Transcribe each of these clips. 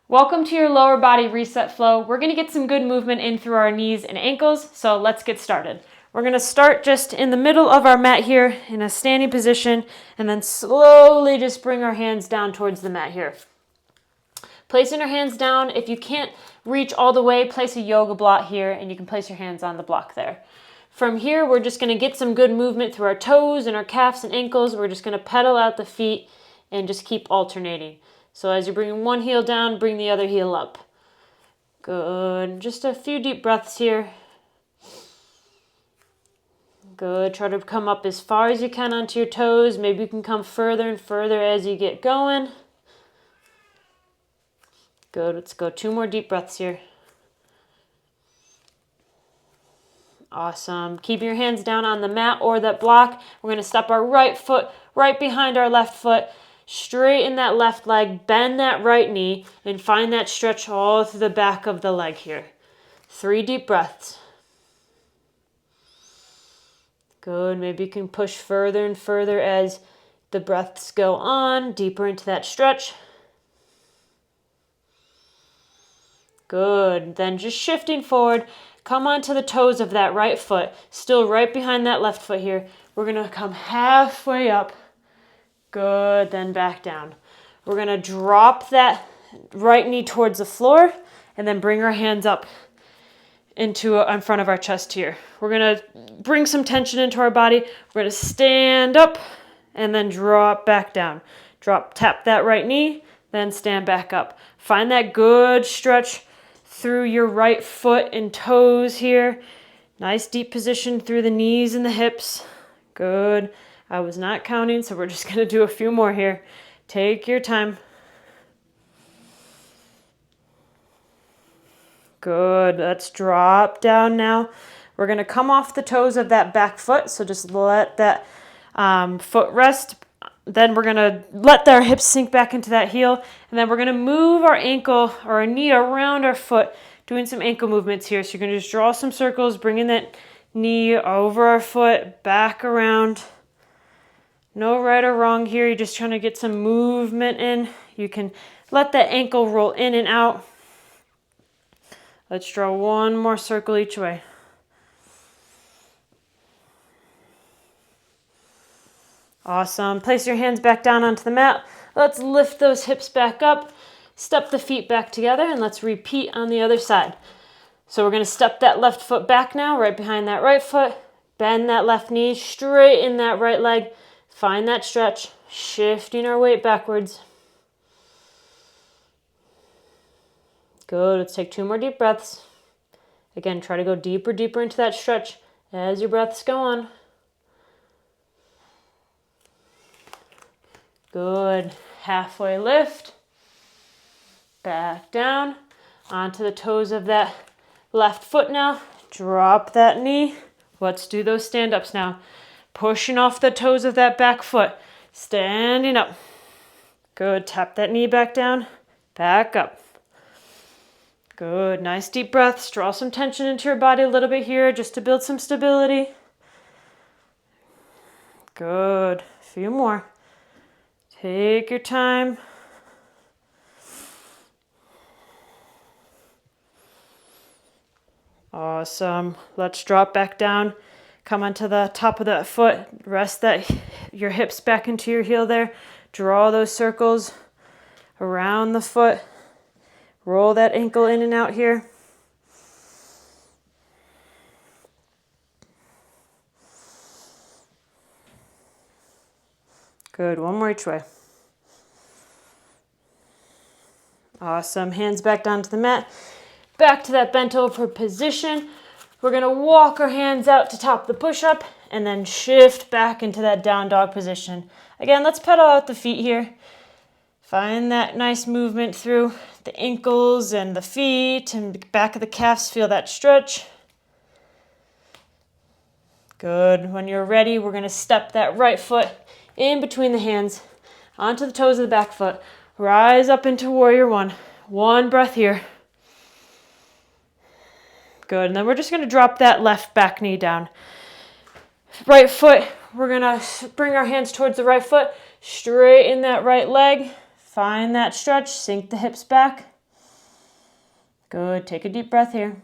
Welcome to your lower body reset flow. We're going to get some good movement in through our knees and ankles, so let's get started. We're going to start just in the middle of our mat here in a standing position, and then slowly just bring our hands down towards the mat here. Placing our hands down, if you can't reach all the way, place a yoga block here, and you can place your hands on the block there. From here, we're just going to get some good movement through our toes and our calves and ankles. We're just going to pedal out the feet and just keep alternating. So as you're bringing one heel down, bring the other heel up. Good. Just a few deep breaths here. Good. Try to come up as far as you can onto your toes. Maybe you can come further and further as you get going. Good. Let's go 2 more deep breaths here. Awesome. Keep your hands down on the mat or that block. We're going to step our right foot right behind our left foot. Straighten that left leg, bend that right knee, and find that stretch all through the back of the leg here. 3 deep breaths. Good. Maybe you can push further and further as the breaths go on, deeper into that stretch. Good. Then just shifting forward, come onto the toes of that right foot, still right behind that left foot here. We're going to come halfway up. Good, then back down. We're going to drop that right knee towards the floor and then bring our hands up in front of our chest here. We're going to bring some tension into our body. We're going to stand up and then drop back down. Tap that right knee, then stand back up. Find that good stretch through your right foot and toes here. Nice deep position through the knees and the hips. Good. I was not counting, so we're just going to do a few more here. Take your time. Good. Let's drop down now. We're going to come off the toes of that back foot, so just let that foot rest. Then we're going to let our hips sink back into that heel, and then we're going to move our ankle or our knee around our foot, doing some ankle movements here. So you're going to just draw some circles, bringing that knee over our foot, back around. No right or wrong here. You're just trying to get some movement in. You can let that ankle roll in and out. Let's draw one more circle each way. Awesome. Place your hands back down onto the mat. Let's lift those hips back up. Step the feet back together, and let's repeat on the other side. So we're going to step that left foot back now, right behind that right foot. Bend that left knee, straighten that right leg. Find that stretch, shifting our weight backwards. Good. Let's take 2 more deep breaths. Again, try to go deeper into that stretch as your breaths go on. Good. Halfway lift. Back down. Onto the toes of that left foot now. Drop that knee. Let's do those stand-ups now. Pushing off the toes of that back foot. Standing up. Good. Tap that knee back down. Back up. Good. Nice deep breaths. Draw some tension into your body a little bit here just to build some stability. Good. A few more. Take your time. Awesome. Let's drop back down. Come onto the top of that foot. Rest your hips back into your heel there. Draw those circles around the foot. Roll that ankle in and out here. Good. One more each way. Awesome. Hands back down to the mat. Back to that bent over position. We're going to walk our hands out to top the push-up and then shift back into that down dog position. Again, let's pedal out the feet here. Find that nice movement through the ankles and the feet and the back of the calves. Feel that stretch. Good. When you're ready, we're going to step that right foot in between the hands onto the toes of the back foot. Rise up into warrior one. 1 breath here. Good. And then we're just going to drop that left back knee down. Right foot, we're going to bring our hands towards the right foot. Straighten that right leg. Find that stretch. Sink the hips back. Good. Take a deep breath here.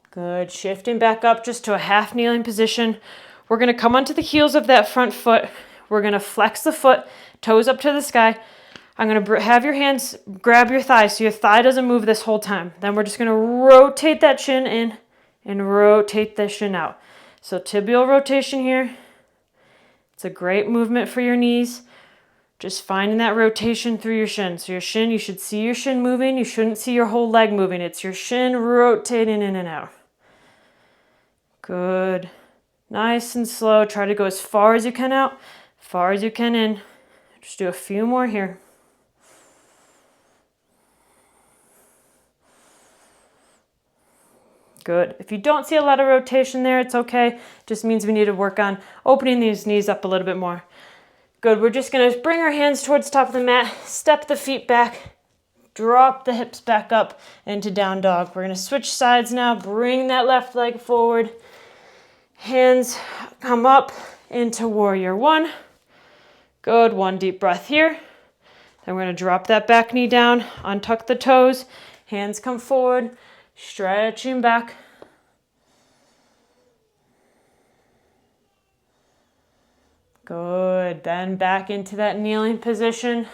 Good. Shifting back up just to a half kneeling position. We're going to come onto the heels of that front foot. We're going to flex the foot, toes up to the sky. I'm going to have your hands grab your thigh so your thigh doesn't move this whole time. Then we're just going to rotate that shin in and rotate the shin out. So tibial rotation here. It's a great movement for your knees. Just finding that rotation through your shin. So your shin, you should see your shin moving. You shouldn't see your whole leg moving. It's your shin rotating in and out. Good. Nice and slow. Try to go as far as you can out, far as you can in. Just do a few more here. Good. If you don't see a lot of rotation there, it's okay. It just means we need to work on opening these knees up a little bit more. Good. We're just going to bring our hands towards the top of the mat, step the feet back, drop the hips back up into down dog. We're going to switch sides now. Bring that left leg forward. Hands come up into warrior one. Good. One deep breath here. Then we're going to drop that back knee down, untuck the toes, hands come forward, stretching back. Good. Then back into that kneeling position.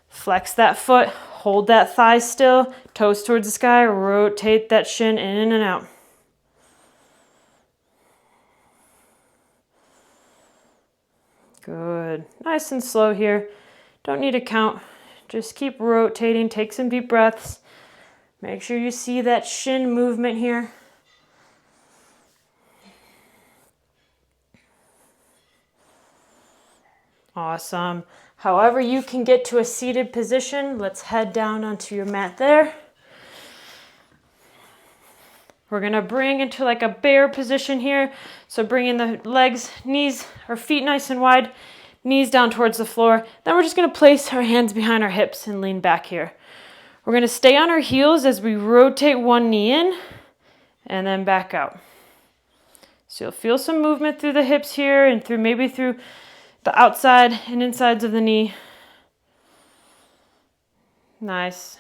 Flex that foot, hold that thigh still, toes towards the sky, rotate that shin in and out. Good. Nice and slow here. Don't need to count. Just keep rotating. Take some deep breaths. Make sure you see that shin movement here. Awesome. However you can get to a seated position, let's head down onto your mat there. We're going to bring into like a bear position here. So bringing the legs, knees, or feet nice and wide, knees down towards the floor. Then we're just going to place our hands behind our hips and lean back here. We're going to stay on our heels as we rotate one knee in and then back out. So you'll feel some movement through the hips here and maybe through the outside and insides of the knee. Nice.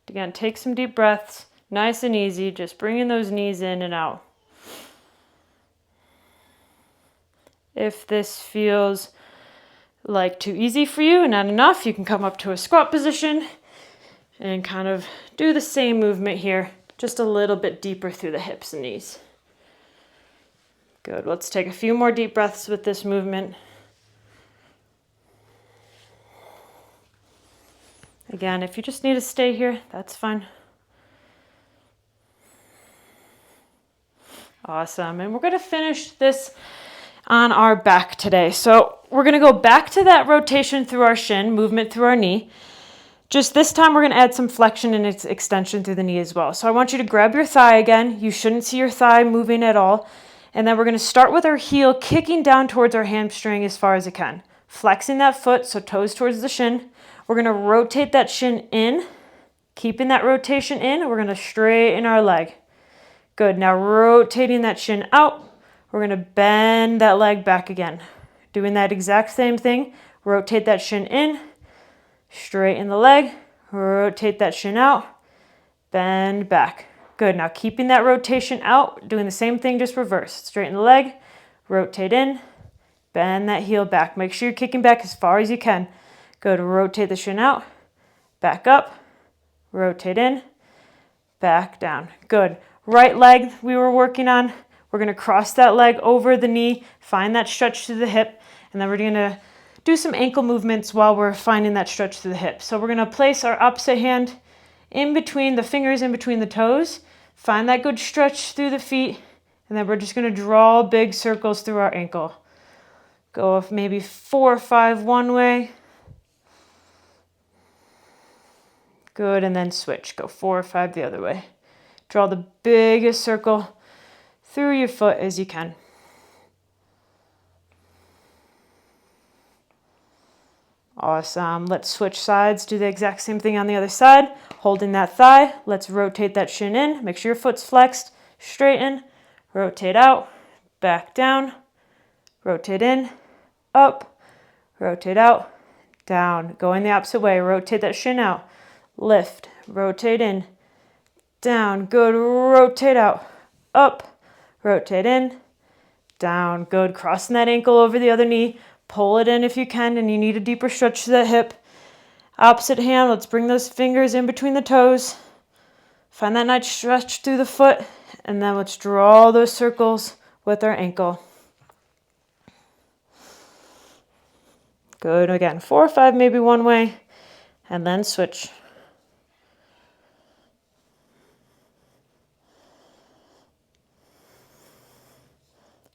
Again, take some deep breaths. Nice and easy, just bringing those knees in and out. If this feels like too easy for you and not enough, you can come up to a squat position and kind of do the same movement here, just a little bit deeper through the hips and knees. Good. Let's take a few more deep breaths with this movement. Again, if you just need to stay here, that's fine. Awesome. And we're going to finish this on our back today. So we're going to go back to that rotation through our shin, movement through our knee. Just this time, we're going to add some flexion and extension through the knee as well. So I want you to grab your thigh again. You shouldn't see your thigh moving at all. And then we're going to start with our heel kicking down towards our hamstring as far as it can. Flexing that foot, so toes towards the shin. We're going to rotate that shin in, keeping that rotation in. We're going to straighten our leg. Good. Now rotating that shin out. We're going to bend that leg back again. Doing that exact same thing. Rotate that shin in, straighten the leg, rotate that shin out, bend back. Good. Now keeping that rotation out, doing the same thing, just reverse. Straighten the leg, rotate in, bend that heel back. Make sure you're kicking back as far as you can. Good. Rotate the shin out, back up, rotate in, back down. Good. Right leg we were working on. We're going to cross that leg over the knee, find that stretch through the hip, and then we're going to do some ankle movements while we're finding that stretch through the hip. So we're going to place our opposite hand in between the fingers, in between the toes, find that good stretch through the feet, and then we're just going to draw big circles through our ankle. Go maybe 4 or 5 one way. Good, and then switch. Go 4 or 5 the other way. Draw the biggest circle through your foot as you can. Awesome. Let's switch sides. Do the exact same thing on the other side. Holding that thigh. Let's rotate that shin in. Make sure your foot's flexed. Straighten. Rotate out. Back down. Rotate in. Up. Rotate out. Down. Going the opposite way. Rotate that shin out. lift, rotate in, down, good, rotate out, up, rotate in, down, good, crossing that ankle over the other knee, pull it in if you can, and you need a deeper stretch to that hip. Opposite hand, let's bring those fingers in between the toes, find that nice stretch through the foot, and then let's draw those circles with our ankle. Good, again, 4 or 5 maybe one way, and then switch.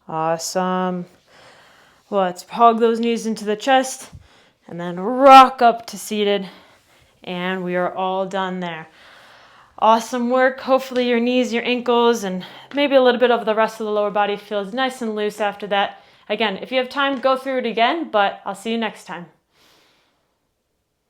Awesome. Let's hug those knees into the chest and then rock up to seated. And we are all done there. Awesome work. Hopefully your knees, your ankles, and maybe a little bit of the rest of the lower body feels nice and loose after that. Again, if you have time, go through it again, but I'll see you next time.